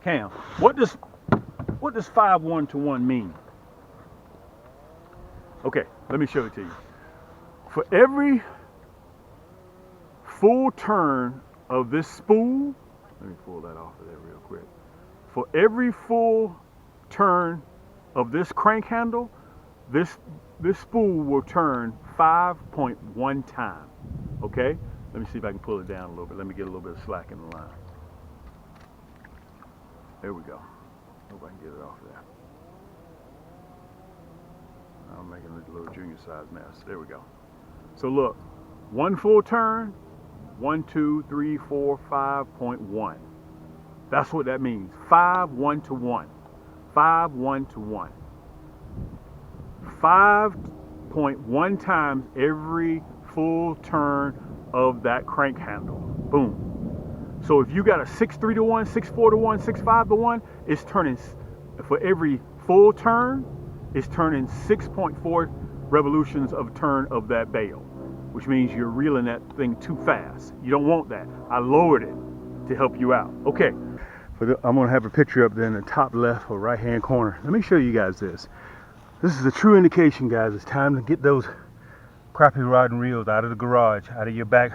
Cam, what does 5-1-1 mean? Okay, let me show it to you. For every full turn of this spool, let me pull that off of there real quick. For every full turn of this crank handle, this spool will turn 5.1 times. Okay? Let me see if I can pull it down a little bit. Let me get a little bit of slack in the line. There we go. Hope I can get it off there. I'm making a little junior size mess. There we go. So look, one full turn, 1, 2, 3, 4, 5.1. That's what that means. 5-1-1. 5-1-1. 5.1 times every full turn of that crank handle. Boom. So if you got a 6-3-1, 6-4-1, 6-5-1, it's turning, for every full turn, it's turning 6.4 revolutions of turn of that bale, which means you're reeling that thing too fast. You don't want that. I lowered it to help you out. Okay, I'm gonna have a picture up there in the top left or right hand corner. Let me show you guys this. This is a true indication, guys. It's time to get those crappie rod and reels out of the garage, out of your back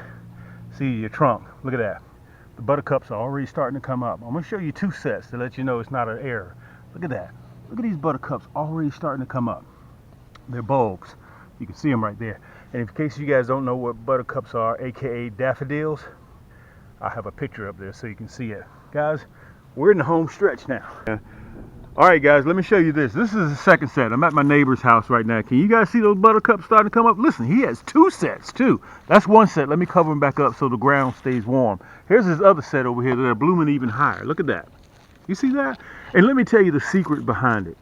seat of your trunk. Look at that. The buttercups are already starting to come up. I'm gonna show you 2 sets to let you know it's not an error. Look at that. Look at these buttercups already starting to come up. They're bulbs. You can see them right there. And in case you guys don't know what buttercups are, aka daffodils, I have a picture up there so you can see it. Guys, we're in the home stretch now. All right, guys, let me show you this. This is the second set. I'm at my neighbor's house right now. Can you guys see those buttercups starting to come up? Listen, he has 2 sets too. That's one set. Let me cover them back up so the ground stays warm. Here's his other set over here that are blooming even higher. Look at that. You see that? And let me tell you the secret behind it.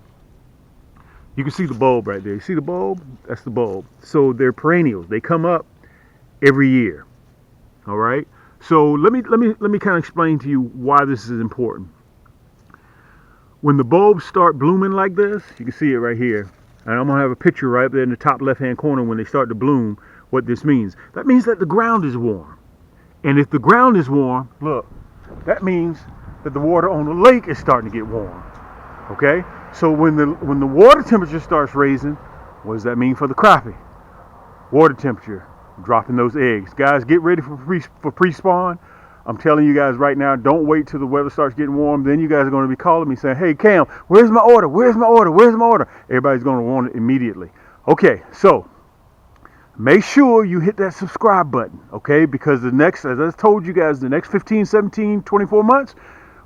You can see the bulb right there. You see the bulb? That's the bulb. So they're perennials. They come up every year. All right. So let me kind of explain to you why this is important. When the bulbs start blooming like this, you can see it right here. And I'm gonna have a picture right there in the top left-hand corner when they start to bloom. What this means? That means that the ground is warm. And if the ground is warm, look, that means that the water on the lake is starting to get warm. Okay. So when the water temperature starts raising, what does that mean for the crappie? Water temperature, dropping those eggs. Guys, get ready for pre-spawn. I'm telling you guys right now, don't wait till the weather starts getting warm. Then you guys are going to be calling me saying, hey, Cam, where's my order? Where's my order? Where's my order? Everybody's going to want it immediately. Okay, so make sure you hit that subscribe button, okay? Because the next, as I told you guys, the next 15, 17, 24 months,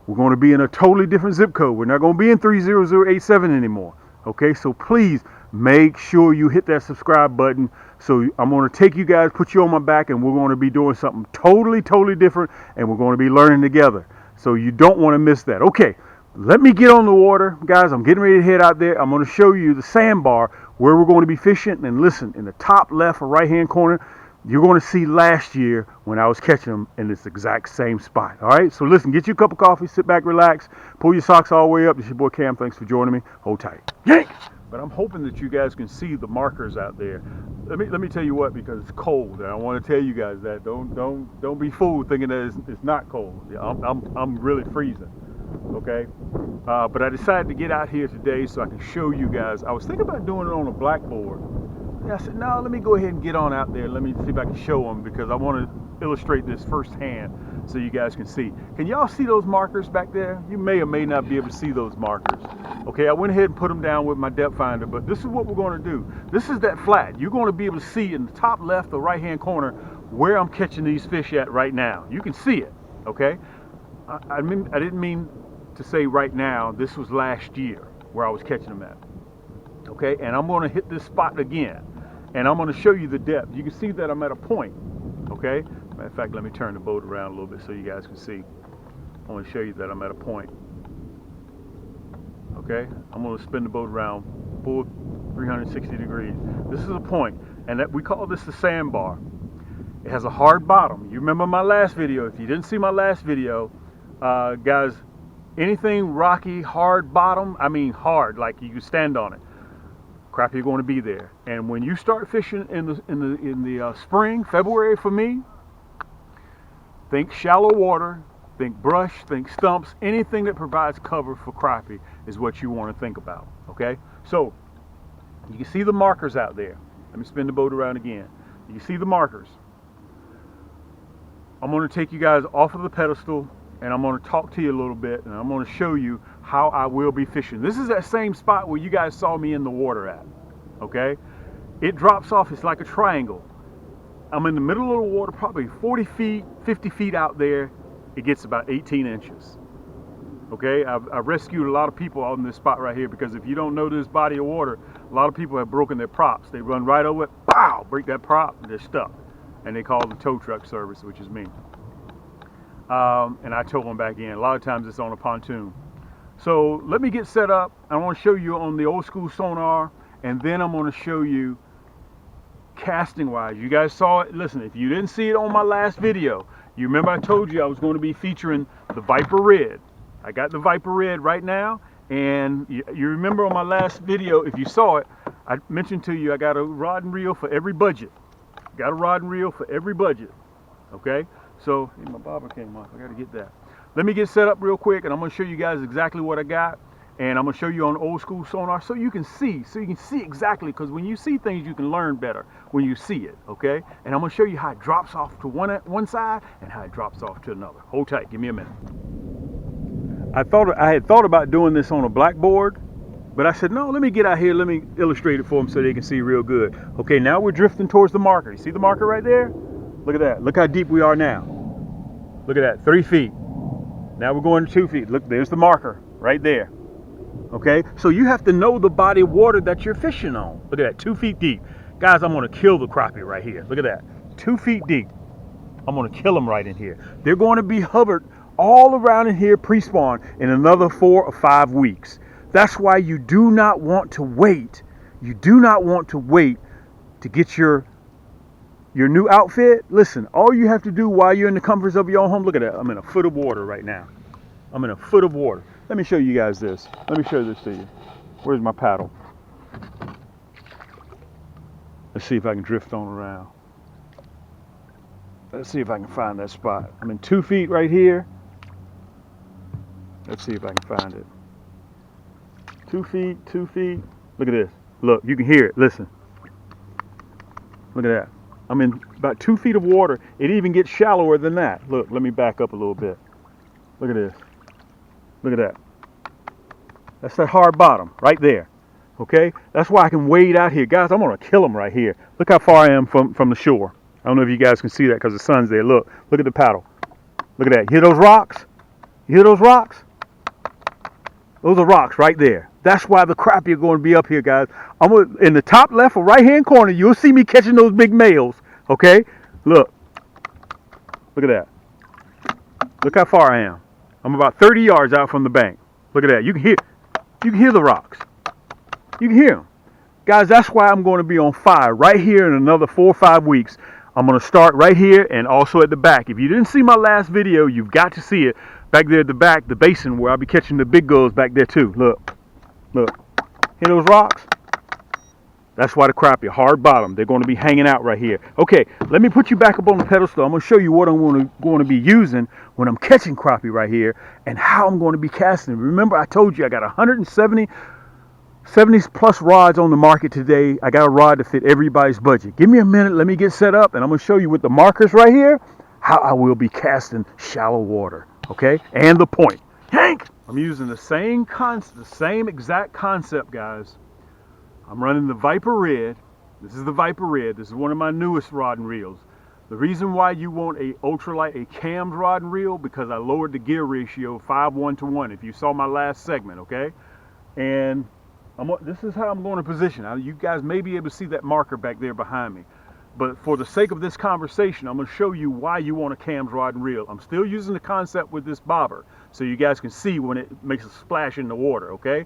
we're going to be in a totally different zip code. We're not going to be in 30087 anymore. Okay, so please make sure you hit that subscribe button. So I'm going to take you guys, put you on my back, and we're going to be doing something totally different, and we're going to be learning together. So you don't want to miss that. Okay, let me get on the water. Guys, I'm getting ready to head out there. I'm going to show you the sandbar where we're going to be fishing. And listen, in the top left or right-hand corner, you're going to see last year when I was catching them in this exact same spot. All right, so listen, get you a cup of coffee, sit back, relax, pull your socks all the way up. This is your boy Cam. Thanks for joining me. Hold tight. Yank! But I'm hoping that you guys can see the markers out there. Let me tell you what, because it's cold, and I want to tell you guys that don't be fooled thinking that it's not cold. Yeah, I'm really freezing. Okay, but I decided to get out here today so I can show you guys. I was thinking about doing it on a blackboard. And I said, no, let me go ahead and get on out there. Let me see if I can show them, because I want to illustrate this firsthand so you guys can see. Can y'all see those markers back there? You may or may not be able to see those markers. Okay, I went ahead and put them down with my depth finder, but this is what we're going to do. This is that flat. You're going to be able to see in the top left or right hand corner where I'm catching these fish at right now. You can see it. Okay, I didn't mean to say right now. This was last year where I was catching them at. Okay, and I'm going to hit this spot again, and I'm going to show you the depth. You can see that I'm at a point. Okay, matter of fact, let me turn the boat around a little bit so you guys can see. I want to show you that I'm at a point. Okay, I'm going to spin the boat around full 360 degrees. This is a point, and that we call this the sandbar. It has a hard bottom. You remember my last video? If you didn't see my last video, guys, anything rocky, hard bottom, I mean hard, like you can stand on it, crappie are going to be there. And when you start fishing in the spring, February for me, think shallow water, Think brush, think stumps, anything that provides cover for crappie is what you want to think about, okay? So, you can see the markers out there. Let me spin the boat around again. You can see the markers. I'm going to take you guys off of the pedestal and I'm going to talk to you a little bit and I'm going to show you how I will be fishing. This is that same spot where you guys saw me in the water at, okay? It drops off, it's like a triangle. I'm in the middle of the water, probably 40 feet, 50 feet out there. It gets about 18 inches. Okay, I've rescued a lot of people on this spot right here because if you don't know this body of water, a lot of people have broken their props. They run right over it, pow, break that prop, and they're stuck. And they call the tow truck service, which is me. And I tow them back in. A lot of times it's on a pontoon. So let me get set up. I want to show you on the old school sonar, and then I'm going to show you casting wise. You guys saw it. Listen, if you didn't see it on my last video, you remember I told you I was going to be featuring the Viper Red. I got the Viper Red right now, and you remember on my last video, if you saw it, I mentioned to you I got a rod and reel for every budget. Got a rod and reel for every budget. Okay, so hey, my bobber came off. I got to get that. Let me get set up real quick, and I'm going to show you guys exactly what I got. And I'm going to show you on old school sonar so you can see exactly, because when you see things you can learn better when you see it, okay? And I'm going to show you how it drops off to one side and how it drops off to another. Hold tight, give me a minute. I had thought about doing this on a blackboard, but I said, no, let me get out here, let me illustrate it for them so they can see real good. Okay, now we're drifting towards the marker. You see the marker right there? Look at that. Look how deep we are now. Look at that, 3 feet. Now we're going to 2 feet. Look, there's the marker right there. Okay, so you have to know the body of water that you're fishing on. Look at that, 2 feet deep. Guys, I'm going to kill the crappie right here. Look at that, 2 feet deep. I'm going to kill them right in here. They're going to be hovered all around in here pre-spawn in another 4 or 5 weeks. That's why you do not want to wait. You do not want to wait to get your new outfit. Listen, all you have to do while you're in the comforts of your own home, look at that. I'm in a foot of water right now. I'm in a foot of water. Let me show you guys this. Let me show this to you. Where's my paddle? Let's see if I can drift on around. Let's see if I can find that spot. I'm in 2 feet right here. Let's see if I can find it. 2 feet, 2 feet. Look at this. Look, you can hear it. Listen. Look at that. I'm in about 2 feet of water. It even gets shallower than that. Look, let me back up a little bit. Look at this. Look at that. That's that hard bottom right there. Okay? That's why I can wade out here. Guys, I'm going to kill them right here. Look how far I am from the shore. I don't know if you guys can see that because the sun's there. Look at the paddle. Look at that. You hear those rocks? You hear those rocks? Those are rocks right there. That's why the crappie are going to be up here, guys. In the top left or right hand corner, you'll see me catching those big males. Okay? Look. Look at that. Look how far I am. I'm about 30 yards out from the bank. Look at that. You can hear the rocks. You can hear them. Guys, that's why I'm going to be on fire right here in another 4 or 5 weeks. I'm going to start right here and also at the back. If you didn't see my last video, you've got to see it. Back there at the back, the basin where I'll be catching the big gulls back there too. Look. Look. Hear those rocks? That's why the crappie, hard bottom. They're going to be hanging out right here. Okay, let me put you back up on the pedestal. I'm going to show you what I'm going to be using when I'm catching crappie right here and how I'm going to be casting. Remember, I told you I got 70 plus rods on the market today. I got a rod to fit everybody's budget. Give me a minute. Let me get set up, and I'm going to show you with the markers right here how I will be casting shallow water. Okay, and the point. Yaannk! I'm using the same exact concept, guys. I'm running the Viper Red. This is the Viper Red. This is one of my newest rod and reels. The reason why you want a ultralight, a cammed rod and reel, because I lowered the gear ratio 5:1 if you saw my last segment, okay? And this is how I'm going to position. Now, you guys may be able to see that marker back there behind me. But for the sake of this conversation, I'm going to show you why you want a cammed rod and reel. I'm still using the concept with this bobber so you guys can see when it makes a splash in the water, okay?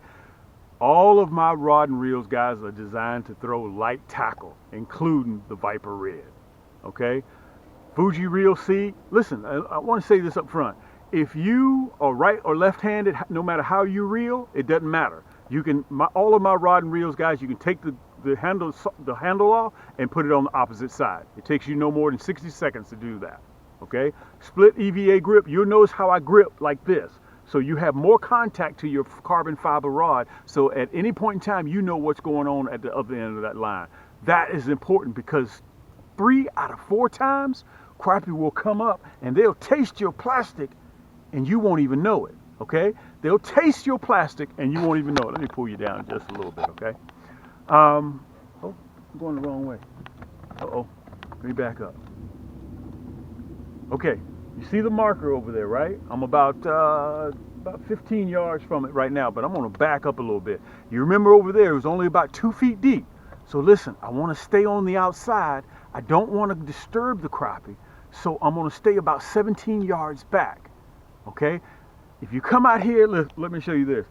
All of my rod and reels, guys, are designed to throw light tackle, including the Viper Red, okay? Fuji Reel C, listen, I want to say this up front. If you are right or left-handed, no matter how you reel, it doesn't matter. You can, all of my rod and reels, guys, you can take the handle off and put it on the opposite side. It takes you no more than 60 seconds to do that, okay? Split EVA grip, you'll notice how I grip like this. So you have more contact to your carbon fiber rod, so at any point in time, you know what's going on at the other end of that line. That is important because 3 out of 4 times, crappie will come up and they'll taste your plastic and you won't even know it, okay? They'll taste your plastic and you won't even know it. Let me pull you down just a little bit, okay? Oh, I'm going the wrong way. Uh-oh, let me back up. Okay, you see the marker over there, right? I'm about 15 yards from it right now, but I'm gonna back up a little bit. You remember over there, it was only about 2 feet deep. So listen, I wanna stay on the outside. I don't wanna disturb the crappie, so I'm gonna stay about 17 yards back, okay? If you come out here, let me show you this.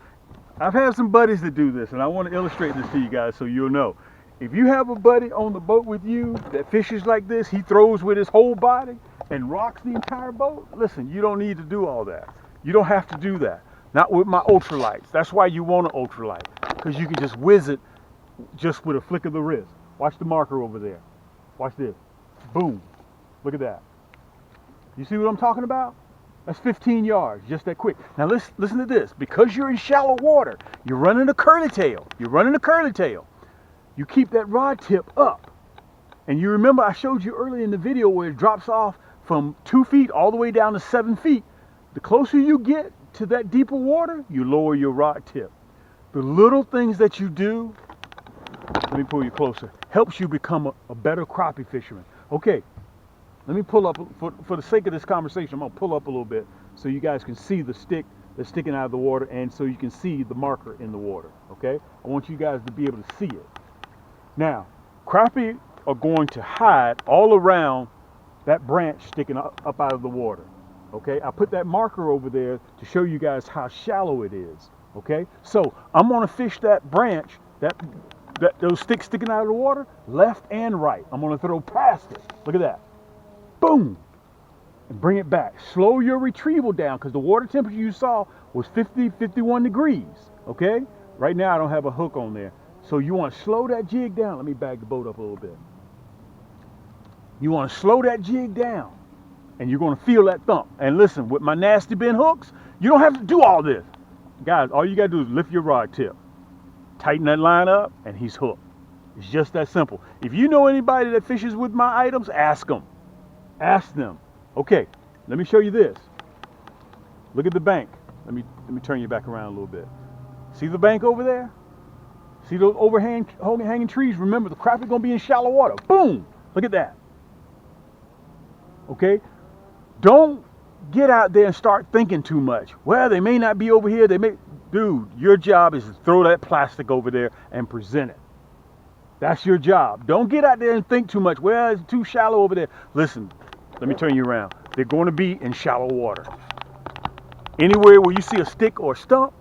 I've had some buddies that do this, and I wanna illustrate this to you guys so you'll know. If you have a buddy on the boat with you that fishes like this, he throws with his whole body and rocks the entire boat, listen, you don't need to do all that. You don't have to do that. Not with my ultralights. That's why you want an ultralight, because you can just whiz it just with a flick of the wrist. Watch the marker over there. Watch this. Boom. Look at that. You see what I'm talking about? That's 15 yards, just that quick. Now listen to this. Because you're in shallow water, you're running a curly tail. You're running a curly tail. You keep that rod tip up. And you remember I showed you earlier in the video where it drops off from 2 feet all the way down to 7 feet. The closer you get to that deeper water, you lower your rod tip. The little things that you do, let me pull you closer, helps you become a better crappie fisherman. Okay, let me pull up, for the sake of this conversation, I'm gonna pull up a little bit so you guys can see the stick that's sticking out of the water and so you can see the marker in the water, okay? I want you guys to be able to see it. Now, crappie are going to hide all around that branch sticking up out of the water, okay? I put that marker over there to show you guys how shallow it is, okay? So I'm gonna fish that branch, those sticks sticking out of the water, left and right. I'm gonna throw past it. Look at that. Boom, and bring it back. Slow your retrieval down because the water temperature you saw was 50, 51 degrees, okay? Right now I don't have a hook on there. So you want to slow that jig down. Let me back the boat up a little bit. You want to slow that jig down and you're going to feel that thump. And listen, with my nasty bend hooks, you don't have to do all this. Guys, all you got to do is lift your rod tip, tighten that line up, and he's hooked. It's just that simple. If you know anybody that fishes with my items, ask them. Ask them. Okay, let me show you this. Look at the bank. Let me turn you back around a little bit. See the bank over there? See those overhanging trees? Remember, the crappie gonna be in shallow water. Boom! Look at that. Okay? Don't get out there and start thinking too much. Well, they may not be over here. Dude, your job is to throw that plastic over there and present it. That's your job. Don't get out there and think too much. Well, it's too shallow over there. Listen, let me turn you around. They're going to be in shallow water. Anywhere where you see a stick or a stump,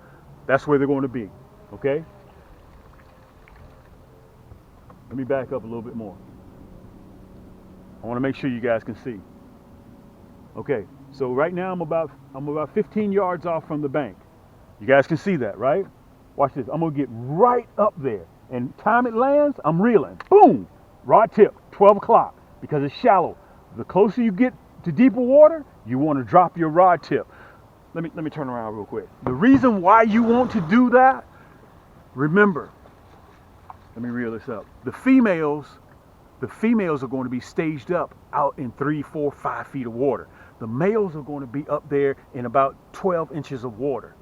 that's where they're going to be. Okay? Let me back up a little bit more. I want to make sure you guys can see. Okay, so right now I'm about 15 yards off from the bank. You guys can see that, right? Watch this. I'm gonna get right up there, and time it lands, I'm reeling. Boom! Rod tip, 12 o'clock, because it's shallow. The closer you get to deeper water, you want to drop your rod tip. Let me turn around real quick. The reason why you want to do that, remember. Let me reel this up. The females are going to be staged up out in 3, 4, 5 feet of water. The males are going to be up there in about 12 inches of water.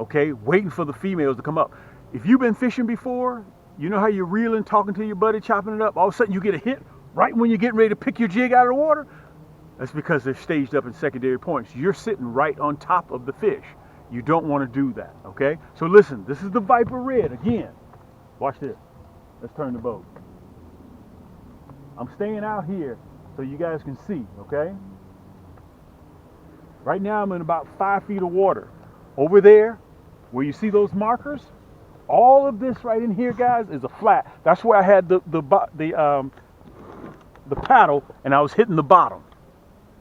Okay, waiting for the females to come up. If you've been fishing before, you know how you're reeling, talking to your buddy, chopping it up. All of a sudden you get a hit right when you're getting ready to pick your jig out of the water. That's because they're staged up in secondary points. You're sitting right on top of the fish. You don't want to do that, okay? So listen, this is the Viper Red again. Watch this. Let's turn the boat. I'm staying out here so you guys can see, okay? Right now I'm in about 5 feet of water. Over there, where you see those markers, all of this right in here, guys, is a flat. That's where I had the paddle and I was hitting the bottom.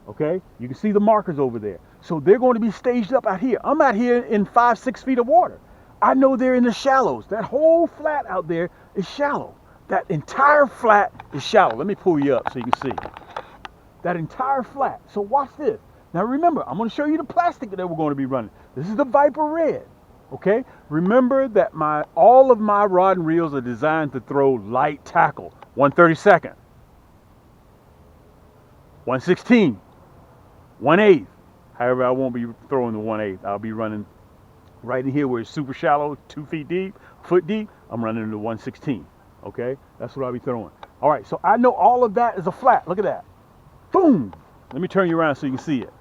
Okay? You can see the markers over there. So they're going to be staged up out here. I'm out here in 5, 6 feet of water. I know they're in the shallows. That whole flat out there is shallow. That entire flat is shallow. Let me pull you up so you can see. that entire flat. So watch this. Now remember, I'm going to show you the plastic that we're going to be running. This is the Viper Red. Okay? Remember that all of my rod and reels are designed to throw light tackle. 1/32, 1/16, 1/8. However, I won't be throwing the 1/8. I'll be running right in here where it's super shallow, 2 feet deep, foot deep. I'm running the 1/16. Okay? That's what I'll be throwing. All right, so I know all of that is a flat. Look at that. Boom. Let me turn you around so you can see it.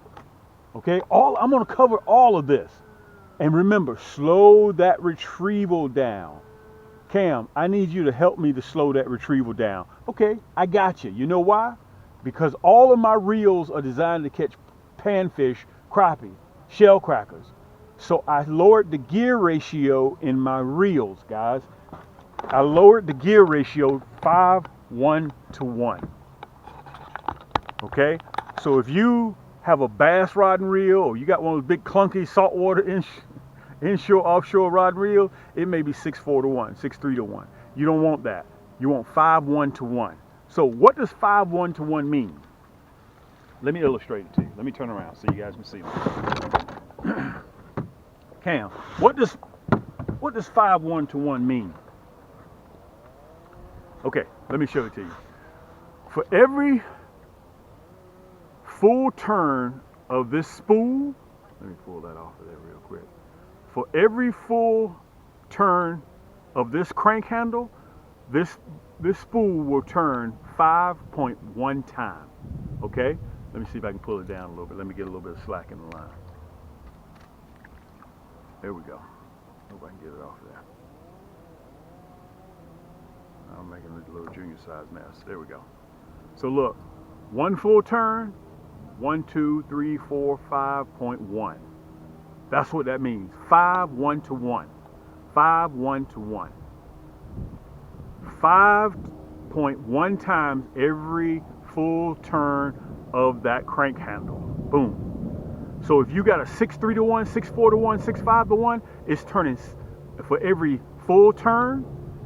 Okay? I'm going to cover all of this. And remember, slow that retrieval down. Cam, I need you to help me to slow that retrieval down. Okay, I got you. You know why? Because all of my reels are designed to catch panfish, crappie, shell crackers. So I lowered the gear ratio in my reels, guys. I lowered the gear ratio 5:1 to 1. Okay? So if you have a bass rod and reel, or you got one of those big clunky saltwater inshore, offshore rod and reel, it may be 6:4 to 1, 6:3 to 1. You don't want that. You want 5:1 to 1. So what does 5:1 to 1 mean? Let me illustrate it to you. Let me turn around so you guys can see me. Cam, what does 5:1 to 1 mean? Okay, let me show it to you. For every full turn of this spool, let me pull that off of there real quick. For every full turn of this crank handle, this spool will turn 5.1 times. Okay? Let me see if I can pull it down a little bit. Let me get a little bit of slack in the line. There we go. Hope I can get it off there. I'm making a little junior size mess. There we go. So look, one full turn, 1, 2, 3, 4, 5.1. That's what that means. 5:1 to 1. 5:1 to 1. 5.1 times every full turn of that crank handle. Boom. So if you got a 6:3 to 1, 6:4 to 1, 6:5 to 1, it's turning, for every full turn,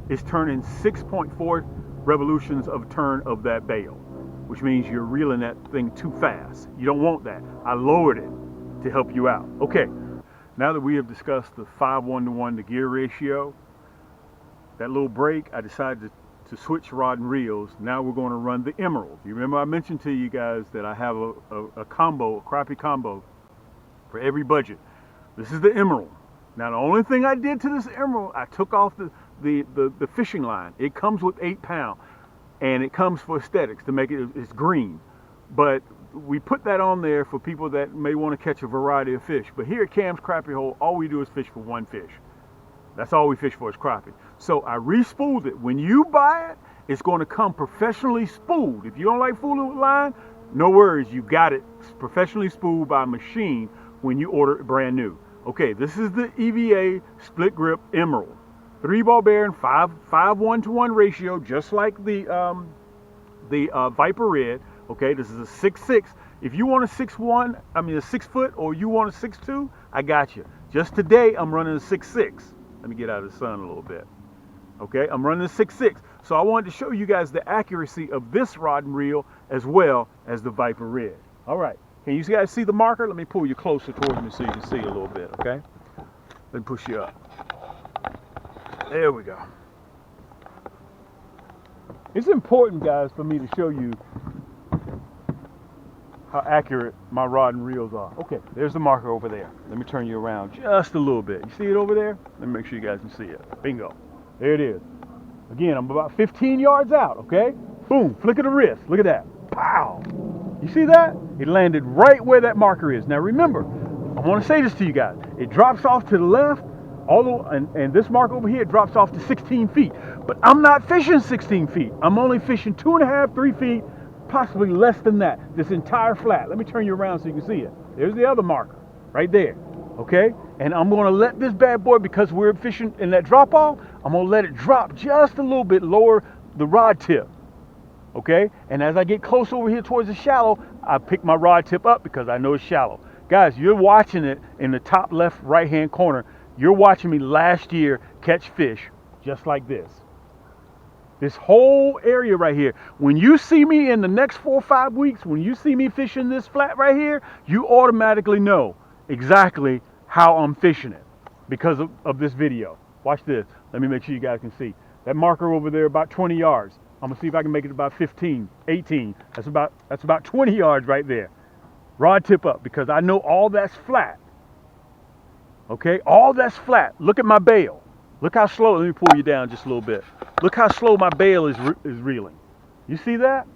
it's turning 6.4 revolutions of turn of that bail, which means you're reeling that thing too fast. You don't want that. I lowered it to help you out. Okay, now that we have discussed the 5:1 to 1, the gear ratio, that little break, I decided to switch rod and reels. Now we're going to run the Emerald. You remember I mentioned to you guys that I have a combo, a crappie combo for every budget. This is the Emerald. Now the only thing I did to this Emerald, I took off the fishing line. It comes with 8 pound, and it comes for aesthetics to make it's green. But we put that on there for people that may want to catch a variety of fish. But here at Cam's Crappie Hole, all we do is fish for one fish. That's all we fish for is crappie. So I re-spooled it. When you buy it, it's going to come professionally spooled. If you don't like fooling with line, no worries. You got it professionally spooled by machine when you order it brand new. Okay, this is the EVA split grip Emerald. 3-ball bearing, 5:1 to 1 ratio, just like the Viper Red. Okay, this is a 6'6". If you want a 6'1", I mean a 6 foot, or you want a 6'2", I got you. Just today, I'm running a 6'6". Let me get out of the sun a little bit. Okay, I'm running a 6'6". So I wanted to show you guys the accuracy of this rod and reel as well as the Viper Red. All right, can you guys see the marker? Let me pull you closer towards me so you can see a little bit, okay? Let me push you up. There we go. It's important, guys, for me to show you how accurate my rod and reels are. Okay, there's the marker over there. Let me turn you around just a little bit. You see it over there? Let me make sure you guys can see it. Bingo. There it is. Again, I'm about 15 yards out, okay? Boom, flick of the wrist. Look at that. Pow. You see that? It landed right where that marker is. Now remember, I want to say this to you guys. It drops off to the left, and this mark over here drops off to 16 feet. But I'm not fishing 16 feet. I'm only fishing 2.5, 3 feet, possibly less than that, this entire flat. Let me turn you around so you can see it. There's the other marker right there, okay? And I'm going to let this bad boy, because we're fishing in that drop off, I'm going to let it drop just a little bit lower the rod tip, okay? And as I get close over here towards the shallow, I pick my rod tip up because I know it's shallow. Guys, you're watching it in the top left right hand corner. You're watching me last year catch fish just like this. This whole area right here. When you see me in the next 4 or 5 weeks, when you see me fishing this flat right here, you automatically know exactly how I'm fishing it because of this video. Watch this. Let me make sure you guys can see. That marker over there about 20 yards. I'm gonna see if I can make it about 15, 18. That's about 20 yards right there. Rod tip up, because I know all that's flat. Okay, all that's flat. Look at my bail. Look how slow. Let me pull you down just a little bit. Look how slow my bail is reeling. You see that?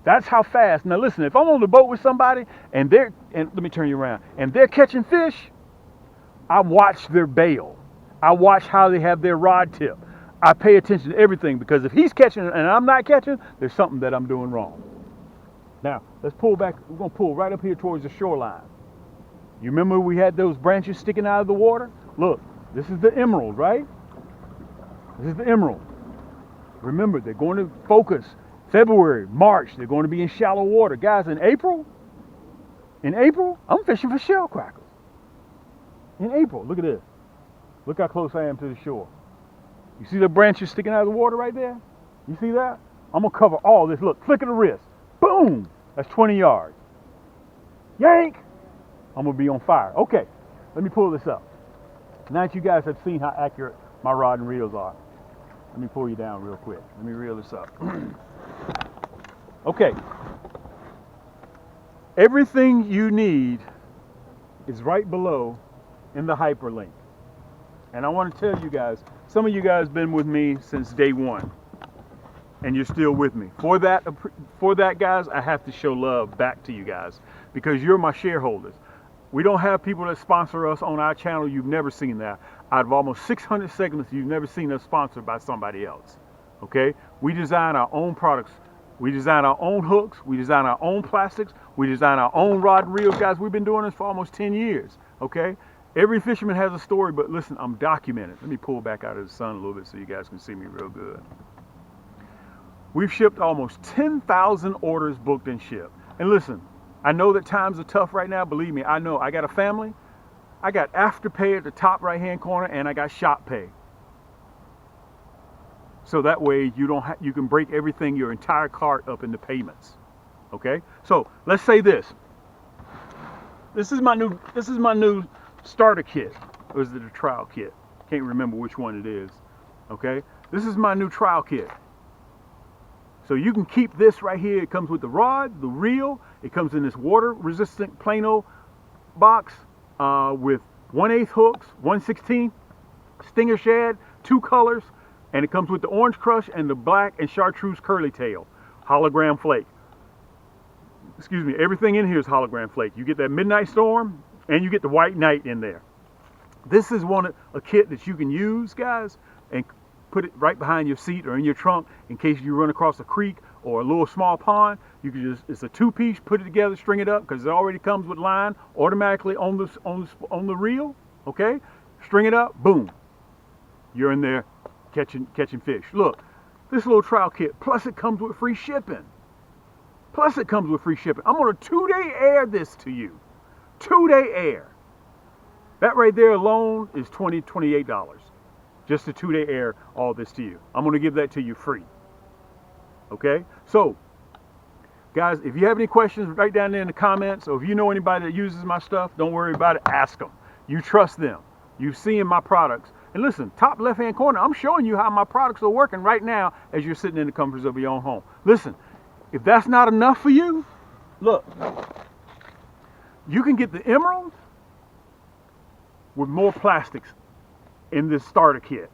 That's how fast. Now listen, if I'm on the boat with somebody and let me turn you around, and they're catching fish, I watch their bail. I watch how they have their rod tip. I pay attention to everything, because if he's catching and I'm not catching, there's something that I'm doing wrong. Now, let's pull back. We're going to pull right up here towards the shoreline. You remember we had those branches sticking out of the water? Look, this is the emerald, right? This is the emerald. Remember, they're going to focus February, March. They're going to be in shallow water. Guys, in April, I'm fishing for shell crackers. In April, look at this. Look how close I am to the shore. You see the branches sticking out of the water right there? You see that? I'm going to cover all this. Look, flick of the wrist. Boom! That's 20 yards. Yaannk! I'm going to be on fire. Okay, let me pull this up. Now that you guys have seen how accurate my rod and reels are, let me pull you down real quick. Let me reel this up. Okay. Everything you need is right below in the hyperlink. And I want to tell you guys, some of you guys have been with me since day one, and you're still with me. For that, guys, I have to show love back to you guys, because you're my shareholders. We don't have people that sponsor us on our channel. You've never seen that. Out of almost 600 segments, you've never seen us sponsored by somebody else. Okay? We design our own products. We design our own hooks. We design our own plastics. We design our own rod and reels. Guys, we've been doing this for almost 10 years. Okay? Every fisherman has a story, but listen, I'm documented. Let me pull back out of the sun a little bit so you guys can see me real good. We've shipped almost 10,000 orders booked and shipped. And listen, I know that times are tough right now. Believe me, I know. I got a family. I got Afterpay at the top right-hand corner, and I got Shop Pay. So that way you can break everything, your entire cart up into payments. Okay? So let's say this. This is my new starter kit. Or is it a trial kit? Can't remember which one it is. Okay? This is my new trial kit. So you can keep this right here. It comes with the rod, the reel. It comes in this water-resistant Plano box with 1/8 hooks, 1/16 stinger shad, 2 colors, and it comes with the orange crush and the black and chartreuse curly tail, hologram flake. Excuse me, everything in here is hologram flake. You get that midnight storm, and you get the white night in there. This is a kit that you can use, guys, and put it right behind your seat or in your trunk in case you run across a creek or a little small pond. You can it's a 2-piece, put it together, string it up, because it already comes with line automatically on the reel. Okay, string it up, boom, you're in there catching fish. Look, this little trial kit, plus it comes with free shipping. I'm gonna 2-day air this to you. 2-day air. That right there alone is $28. Just to 2-day air all this to you. I'm going to give that to you free. Okay? So, guys, if you have any questions, write down there in the comments. Or if you know anybody that uses my stuff, don't worry about it. Ask them. You trust them. You've seen my products. And listen, top left-hand corner, I'm showing you how my products are working right now as you're sitting in the comforts of your own home. Listen, if that's not enough for you, look. You can get the emerald with more plastics in this starter kit.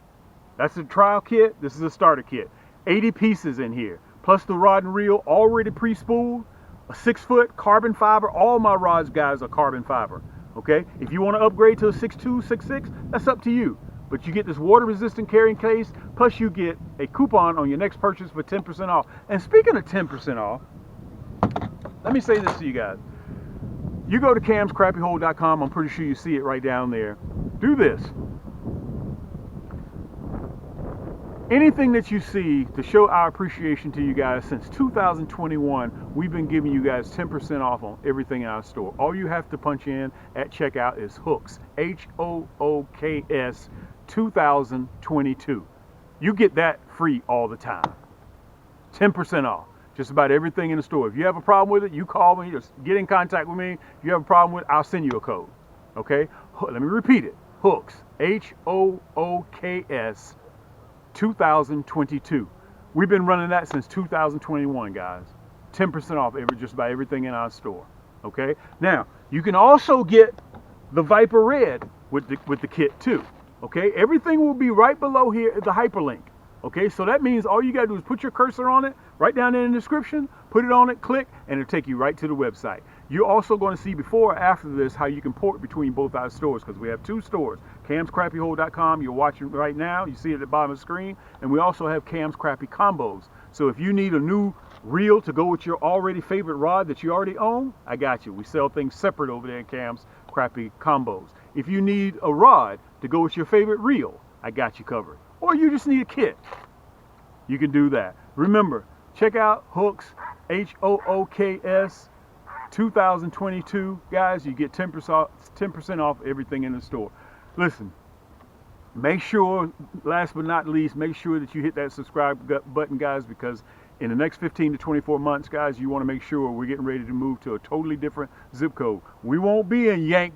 That's a trial kit. This is a starter kit. 80 pieces in here, plus the rod and reel already pre-spooled, a 6-foot carbon fiber. All my rods, guys, are carbon fiber. Okay? If you want to upgrade to a 6'2", 6'6", that's up to you. But you get this water-resistant carrying case, plus you get a coupon on your next purchase for 10% off. And speaking of 10% off, let me say this to you guys. You go to camscrappiehole.com. I'm pretty sure you see it right down there. Do this. Anything that you see to show our appreciation to you guys, since 2021, we've been giving you guys 10% off on everything in our store. All you have to punch in at checkout is HOOKS, HOOKS 2022. you get that free all the time. 10% off. Just about everything in the store. If you have a problem with it, you call me, just get in contact with me. If you have a problem with it, I'll send you a code. Okay? Let me repeat it. Hooks, HOOKS 2022. We've been running that since 2021, guys. 10% off just about everything in our store. Okay? Now, you can also get the Viper Red with the kit too. Okay? Everything will be right below here at the hyperlink. Okay, so that means all you gotta do is put your cursor on it, right down there in the description, put it on it, click, and it'll take you right to the website. You're also gonna see before or after this how you can port between both our stores, because we have two stores. CamsCrappieHole.com, you're watching right now, you see it at the bottom of the screen, and we also have Cam's Crappie Combos. So if you need a new reel to go with your already favorite rod that you already own, I got you. We sell things separate over there in Cam's Crappie Combos. If you need a rod to go with your favorite reel, I got you covered. Or you just need a kit, you can do that. Remember, check out Hooks, HOOKS 2022. Guys, you get 10% off everything in the store. Listen, make sure, last but not least, make sure that you hit that subscribe button, guys, because in the next 15 to 24 months, guys, you want to make sure we're getting ready to move to a totally different zip code. We won't be in Yaannk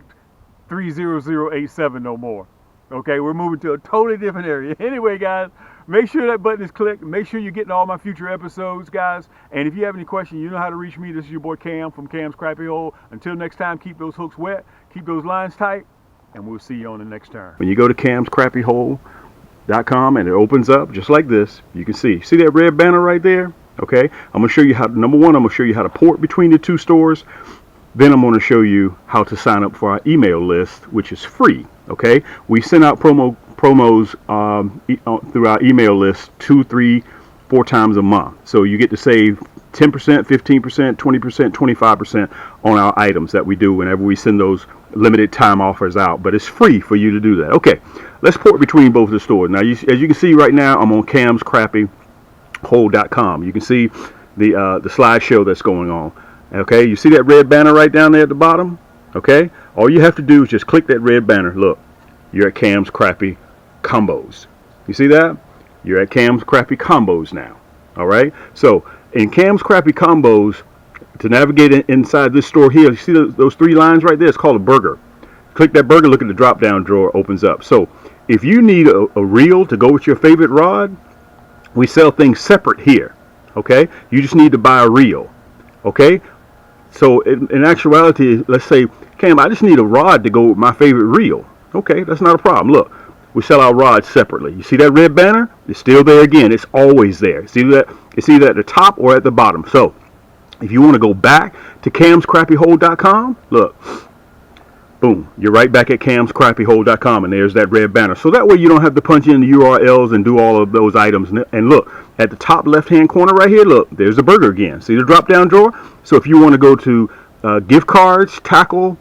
30087 no more. Okay, we're moving to a totally different area. Anyway, guys, make sure that button is clicked. Make sure you're getting all my future episodes, guys. And if you have any questions, you know how to reach me. This is your boy Cam from Cam's Crappie Hole. Until next time, keep those hooks wet, keep those lines tight, and we'll see you on the next turn. When you go to camscrappiehole.com and it opens up just like this, you can see that red banner right there? Okay, I'm going to show you how, number one, I'm going to show you how to port between the two stores. Then I'm going to show you how to sign up for our email list, which is free. Okay, we send out promos through our email list 2, 3, 4 times a month. So you get to save 10%, 15%, 20%, 25% on our items that we do whenever we send those limited time offers out. But it's free for you to do that. Okay, let's port between both the stores. Now, as you can see right now, I'm on camscrappiehole.com. You can see the slideshow that's going on. Okay, you see that red banner right down there at the bottom? Okay, all you have to do is just click that red banner. Look, you're at Cam's Crappie Combos. You see that? You're at Cam's Crappie Combos now. All right, so in Cam's Crappie Combos, to navigate inside this store here, you see those 3 lines right there? It's called a burger. Click that burger, look at the drop down drawer, opens up. So if you need a reel to go with your favorite rod, we sell things separate here. Okay, you just need to buy a reel. Okay, so in actuality, let's say, Cam, I just need a rod to go with my favorite reel. Okay, that's not a problem. Look, we sell our rods separately. You see that red banner? It's still there again. It's always there. It's either at the top or at the bottom. So if you want to go back to camscrappiehole.com, look, boom, you're right back at camscrappiehole.com, and there's that red banner. So that way you don't have to punch in the URLs and do all of those items. And look, at the top left-hand corner right here, look, there's the burger again. See the drop-down drawer? So if you want to go to gift cards, tackle,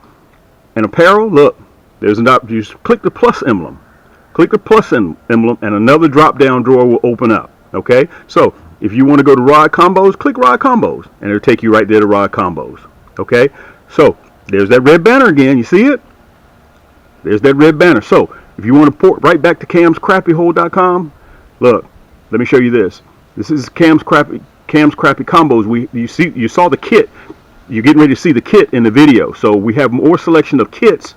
and apparel, look, there's an option. You just click the plus emblem. Click the plus emblem, and another drop-down drawer will open up. Okay? So if you want to go to rod combos, click rod combos, and it'll take you right there to rod combos. Okay? So there's that red banner again. You see it? There's that red banner. So if you want to port right back to camscrappiehole.com, look, let me show you this. This is Cam's Crappie Combos. You saw the kit. You're getting ready to see the kit in the video. So we have more selection of kits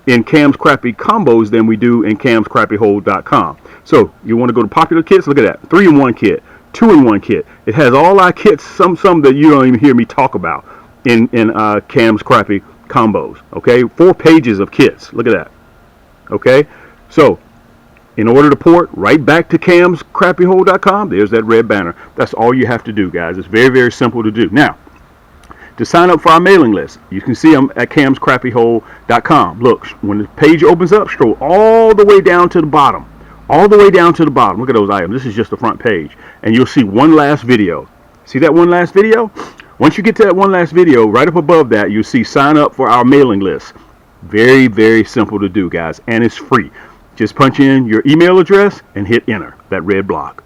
in Cam's Crappie Combos than we do in camscrappiehole.com. So you want to go to popular kits? Look at that. 3-in-1 kit, 2-in-1 kit. It has all our kits, some that you don't even hear me talk about in Cam's Crappie Combos. Okay, 4 pages of kits. Look at that. Okay, so in order to port right back to camscrappiehole.com, there's that red banner. That's all you have to do, guys. It's very, very simple to do. Now, to sign up for our mailing list, you can see them at camscrappiehole.com. Look, when the page opens up, scroll all the way down to the bottom. All the way down to the bottom. Look at those items. This is just the front page. And you'll see one last video. See that one last video? Once you get to that one last video, right up above that, you'll see sign up for our mailing list. Very, very simple to do, guys. And it's free. Just punch in your email address and hit enter, that red block.